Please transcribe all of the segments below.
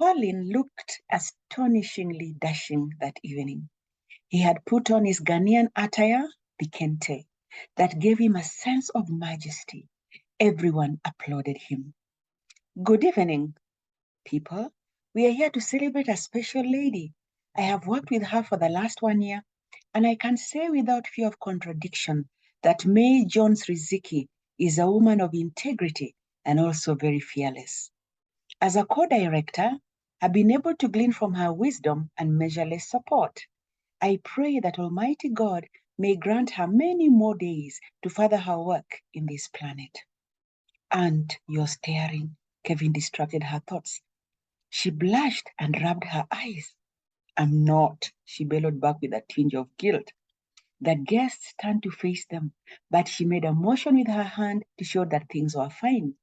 Colin looked astonishingly dashing that evening. He had put on his Ghanaian attire, the kente, that gave him a sense of majesty. Everyone applauded him. Good evening, people. We are here to celebrate a special lady. I have worked with her for the last 1 year, and I can say without fear of contradiction that May Jones Riziki is a woman of integrity and also very fearless. As a co-director, I've been able to glean from her wisdom and measureless support. I pray that Almighty God may grant her many more days to further her work in this planet. And you're staring, Kevin distracted her thoughts. She blushed and rubbed her eyes. I'm not, she bellowed back with a tinge of guilt. The guests turned to face them, but she made a motion with her hand to show that things were fine.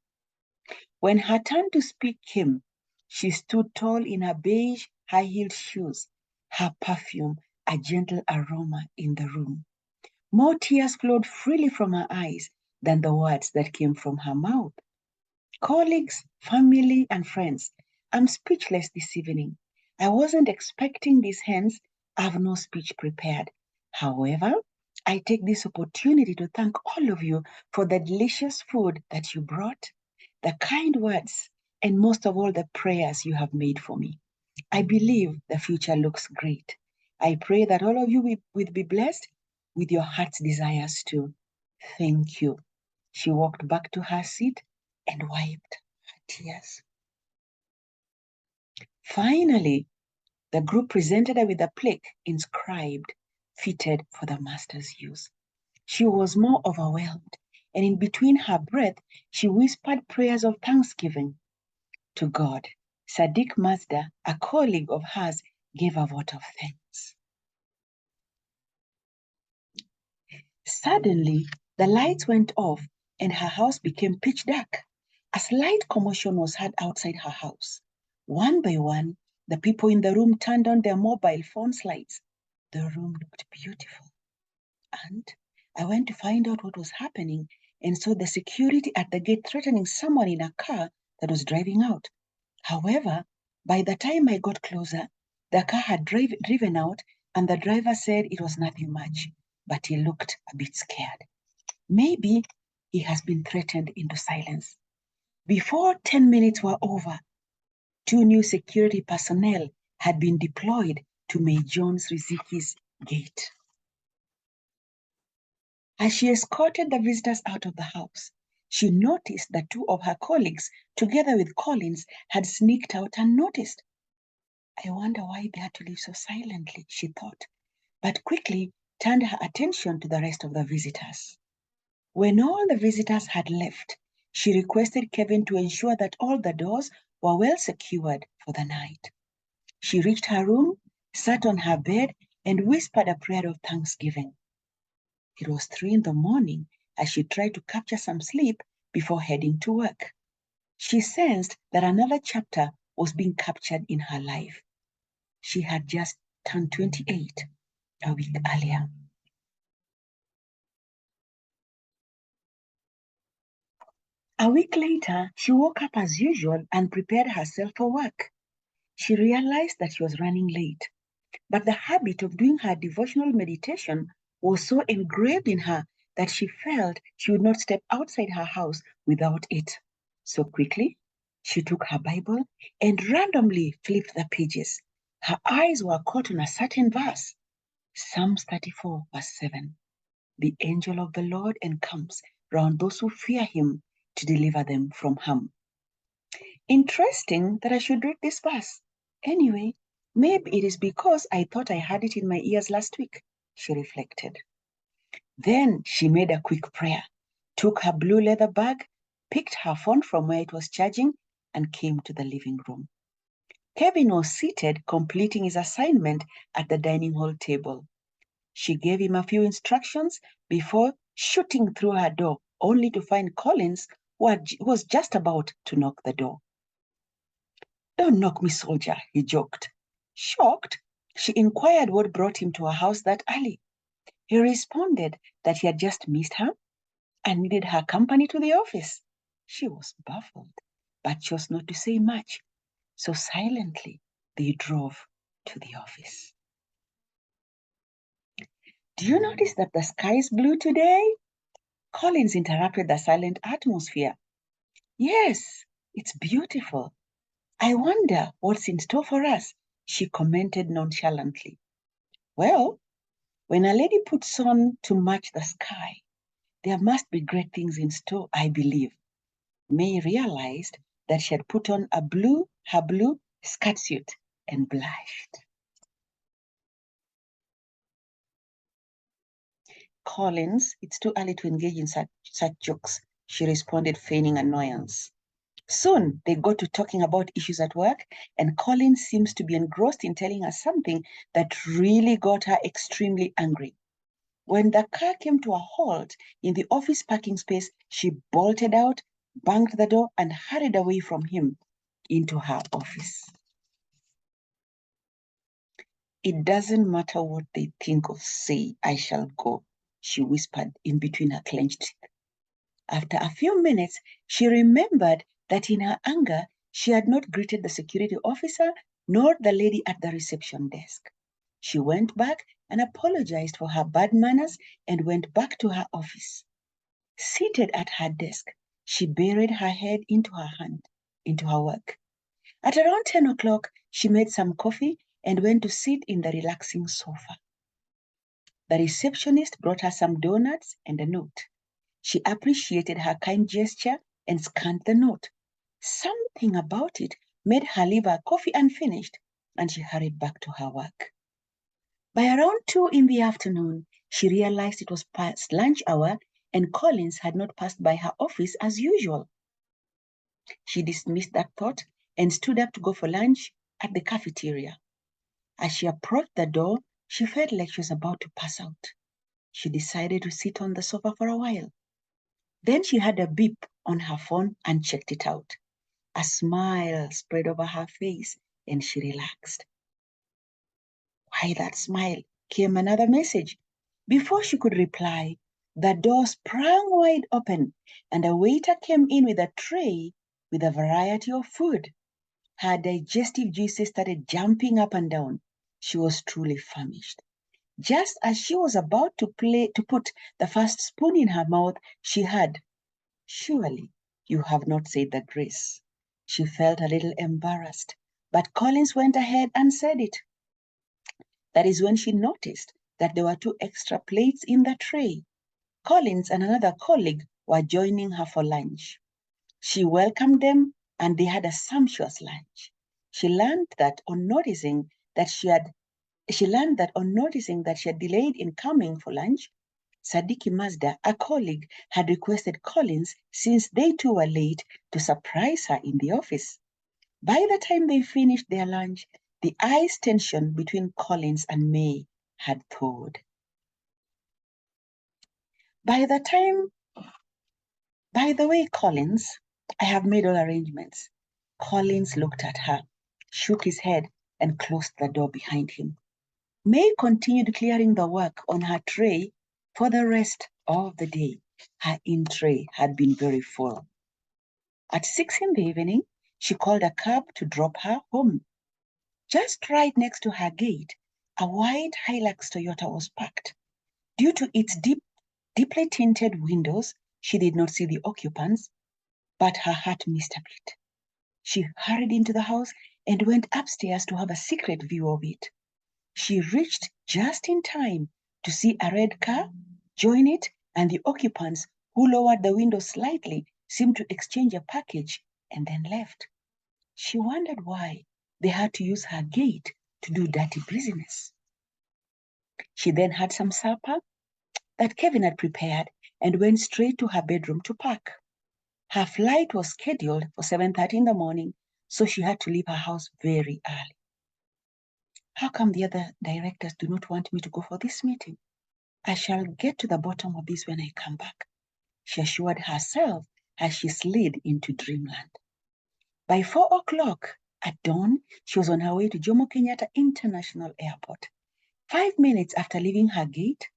When her turn to speak came, she stood tall in her beige, high-heeled shoes, her perfume a gentle aroma in the room. More tears flowed freely from her eyes than the words that came from her mouth. Colleagues, family, and friends, I'm speechless this evening. I wasn't expecting this, hence, I have no speech prepared. However, I take this opportunity to thank all of you for the delicious food that you brought, the kind words, and most of all, the prayers you have made for me. I believe the future looks great. I pray that all of you will be blessed with your heart's desires too. Thank you. She walked back to her seat and wiped her tears. Finally, the group presented her with a plaque inscribed, fitted for the master's use. She was more overwhelmed, and in between her breath, she whispered prayers of thanksgiving to God. Sadiq Mazda, a colleague of hers, gave a vote of thanks. Suddenly, the lights went off and her house became pitch dark. A slight commotion was heard outside her house. One by one, the people in the room turned on their mobile phones lights. The room looked beautiful. And I went to find out what was happening and saw the security at the gate threatening someone in a car that was driving out. However, by the time I got closer, the car had driven out and the driver said it was nothing much, but he looked a bit scared. Maybe he has been threatened into silence. Before 10 minutes were over, 2 new security personnel had been deployed to May Jones Riziki's gate. As she escorted the visitors out of the house, she noticed that 2 of her colleagues, together with Collins, had sneaked out unnoticed. I wonder why they had to leave so silently, she thought, but quickly turned her attention to the rest of the visitors. When all the visitors had left, she requested Kevin to ensure that all the doors were well secured for the night. She reached her room, sat on her bed, and whispered a prayer of thanksgiving. It was 3 in the morning as she tried to capture some sleep before heading to work. She sensed that another chapter was being captured in her life. She had just turned 28 a week earlier. A week later, she woke up as usual and prepared herself for work. She realized that she was running late, but the habit of doing her devotional meditation was so engraved in her that she felt she would not step outside her house without it. So quickly, she took her Bible and randomly flipped the pages. Her eyes were caught on a certain verse, Psalms 34, verse 7. The angel of the Lord encamps round those who fear him to deliver them from harm. Interesting that I should read this verse. Anyway, maybe it is because I thought I had it in my ears last week, she reflected. Then she made a quick prayer, took her blue leather bag, picked her phone from where it was charging, and came to the living room. Kevin was seated completing his assignment at the dining hall table. She gave him a few instructions before shooting through her door, only to find Collins, who was just about to knock the door. Don't knock me, soldier, he joked. Shocked, she inquired what brought him to her house that early. He responded that he had just missed her and needed her company to the office. She was baffled, but chose not to say much. So silently, they drove to the office. Do you notice that the sky is blue today? Collins interrupted the silent atmosphere. Yes, it's beautiful. I wonder what's in store for us, she commented nonchalantly. Well, when a lady puts on to match the sky, there must be great things in store, I believe. May realized that she had put on her blue skirt suit and blushed. Collins, it's too early to engage in such jokes, she responded, feigning annoyance. Soon they got to talking about issues at work, and Collins seems to be engrossed in telling her something that really got her extremely angry. When the car came to a halt in the office parking space, she bolted out, banged the door, and hurried away from him into her office. It doesn't matter what they think or say, I shall go, she whispered in between her clenched teeth. After a few minutes, she remembered that in her anger, she had not greeted the security officer nor the lady at the reception desk. She went back and apologized for her bad manners and went back to her office. Seated at her desk, she buried her head into her work. At around 10 o'clock, she made some coffee and went to sit in the relaxing sofa. The receptionist brought her some donuts and a note. She appreciated her kind gesture and scanned the note. Something about it made her leave her coffee unfinished, and she hurried back to her work. By around 2 in the afternoon, she realized it was past lunch hour and Collins had not passed by her office as usual. She dismissed that thought and stood up to go for lunch at the cafeteria. As she approached the door, she felt like she was about to pass out. She decided to sit on the sofa for a while. Then she had a beep on her phone and checked it out. A smile spread over her face and she relaxed. Why that smile? Came another message. Before she could reply, the door sprang wide open and a waiter came in with a tray with a variety of food. Her digestive juices started jumping up and down. She was truly famished. Just as she was about to put the first spoon in her mouth, she heard, "Surely you have not said the grace." She felt a little embarrassed, but Collins went ahead and said it. That is when she noticed that there were 2 extra plates in the tray. Collins and another colleague were joining her for lunch. She welcomed them and they had a sumptuous lunch. She learned that on noticing that she had delayed in coming for lunch, Sadiki Mazda, a colleague, had requested Collins, since they too were late, to surprise her in the office. By the time they finished their lunch, the ice tension between Collins and May had thawed. By the way, Collins, I have made all arrangements. Collins looked at her, shook his head, and closed the door behind him. May continued clearing the work on her tray for the rest of the day. Her in-tray had been very full. At 6 in the evening, she called a cab to drop her home. Just right next to her gate, a white Hilux Toyota was parked. Due to its deeply tinted windows, she did not see the occupants, but her heart missed a beat. She hurried into the house and went upstairs to have a secret view of it. She reached just in time to see a red car join it, and the occupants, who lowered the window slightly, seemed to exchange a package and then left. She wondered why they had to use her gate to do dirty business. She then had some supper that Kevin had prepared and went straight to her bedroom to pack. Her flight was scheduled for 7:30 in the morning, so she had to leave her house very early. How come the other directors do not want me to go for this meeting? I shall get to the bottom of this when I come back, she assured herself as she slid into dreamland. By 4 o'clock at dawn, she was on her way to Jomo Kenyatta International Airport. 5 minutes after leaving her gate,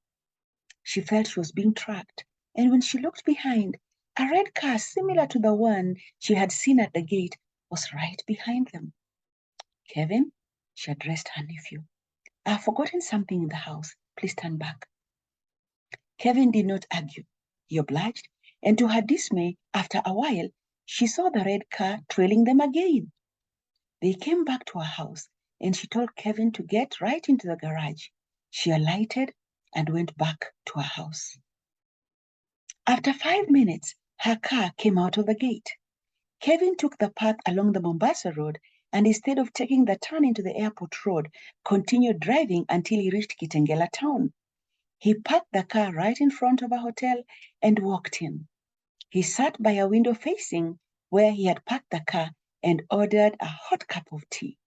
she felt she was being tracked, and when she looked behind, a red car similar to the one she had seen at the gate was right behind them. Kevin, she addressed her nephew, I've forgotten something in the house. Please stand back. Kevin did not argue. He obliged, and to her dismay, after a while, she saw the red car trailing them again. They came back to her house, and she told Kevin to get right into the garage. She alighted and went back to her house. After 5 minutes, her car came out of the gate. Kevin took the path along the Mombasa Road and instead of taking the turn into the airport road, continued driving until he reached Kitengela town. He parked the car right in front of a hotel and walked in. He sat by a window facing where he had parked the car and ordered a hot cup of tea.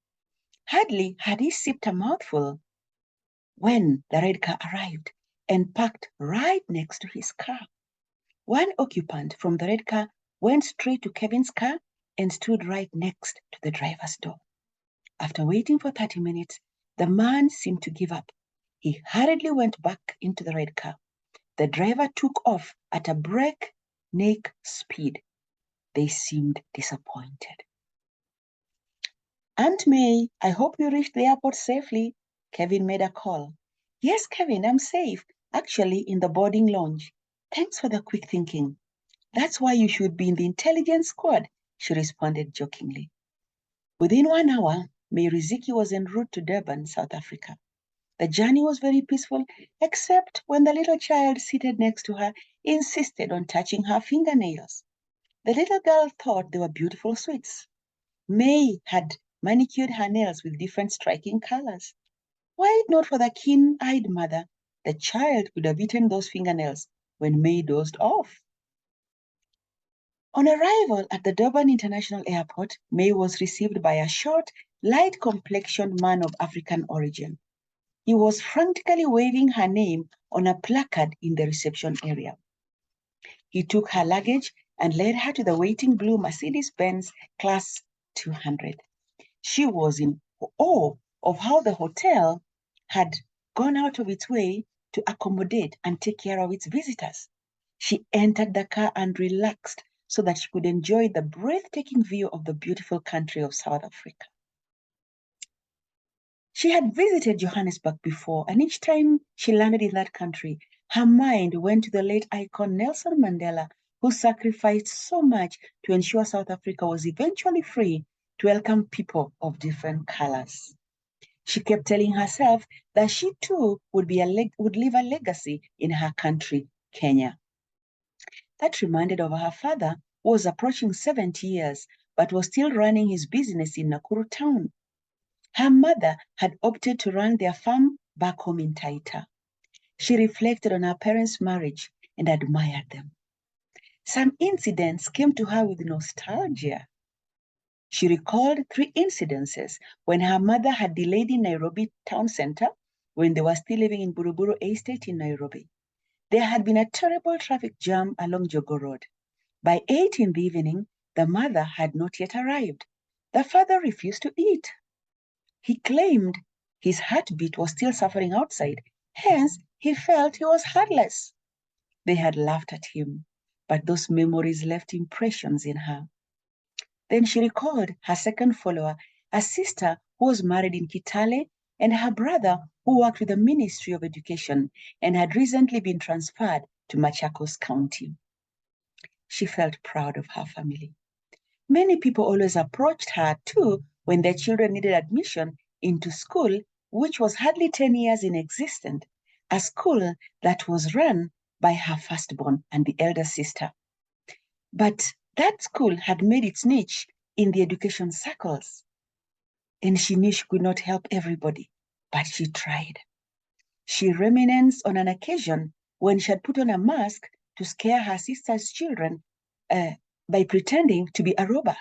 Hardly had he sipped a mouthful when the red car arrived and parked right next to his car. One occupant from the red car went straight to Kevin's car and stood right next to the driver's door. After waiting for 30 minutes, the man seemed to give up. He hurriedly went back into the red car. The driver took off at a breakneck speed. They seemed disappointed. Aunt May, I hope you reached the airport safely. Kevin made a call. Yes, Kevin, I'm safe. Actually, in the boarding lounge. Thanks for the quick thinking. That's why you should be in the intelligence squad, she responded jokingly. Within 1 hour, May Riziki was en route to Durban, South Africa. The journey was very peaceful, except when the little child seated next to her insisted on touching her fingernails. The little girl thought they were beautiful sweets. May had manicured her nails with different striking colors. Were it not for the keen-eyed mother, the child would have eaten those fingernails when May dozed off. On arrival at the Durban International Airport, May was received by a short, light-complexioned man of African origin. He was frantically waving her name on a placard in the reception area. He took her luggage and led her to the waiting blue Mercedes-Benz Class 200. She was in awe of how the hotel had gone out of its way to accommodate and take care of its visitors. She entered the car and relaxed so that she could enjoy the breathtaking view of the beautiful country of South Africa. She had visited Johannesburg before, and each time she landed in that country, her mind went to the late icon Nelson Mandela, who sacrificed so much to ensure South Africa was eventually free to welcome people of different colors. She kept telling herself that she too would leave a legacy in her country, Kenya. That reminded of her father, who was approaching 70 years, but was still running his business in Nakuru town. Her mother had opted to run their farm back home in Taita. She reflected on her parents' marriage and admired them. Some incidents came to her with nostalgia. She recalled 3 incidences when her mother had delayed in Nairobi town center when they were still living in Buruburu Estate in Nairobi. There had been a terrible traffic jam along Jogoo Road. By 8 in the evening, the mother had not yet arrived. The father refused to eat. He claimed his heartbeat was still suffering outside, hence he felt he was heartless. They had laughed at him, but those memories left impressions in her. Then she recalled her second follower, a sister who was married in Kitale, and her brother who worked with the Ministry of Education and had recently been transferred to Machakos County. She felt proud of her family. Many people always approached her too when their children needed admission into school, which was hardly 10 years in existence, a school that was run by her firstborn and the elder sister. But that school had made its niche in the education circles, and she knew she could not help everybody, but she tried. She reminisced on an occasion when she had put on a mask to scare her sister's children by pretending to be a robber.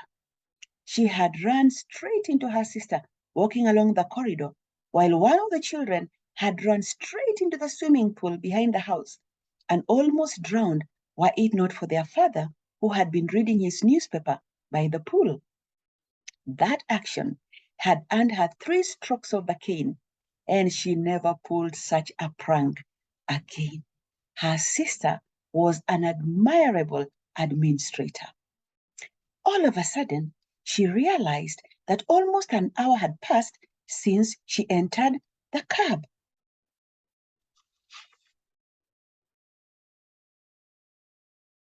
She had run straight into her sister walking along the corridor, while one of the children had run straight into the swimming pool behind the house and almost drowned were it not for their father, who had been reading his newspaper by the pool. That action had earned her 3 strokes of the cane, and she never pulled such a prank again. Her sister was an admirable administrator. All of a sudden, she realized that almost an hour had passed since she entered the cab.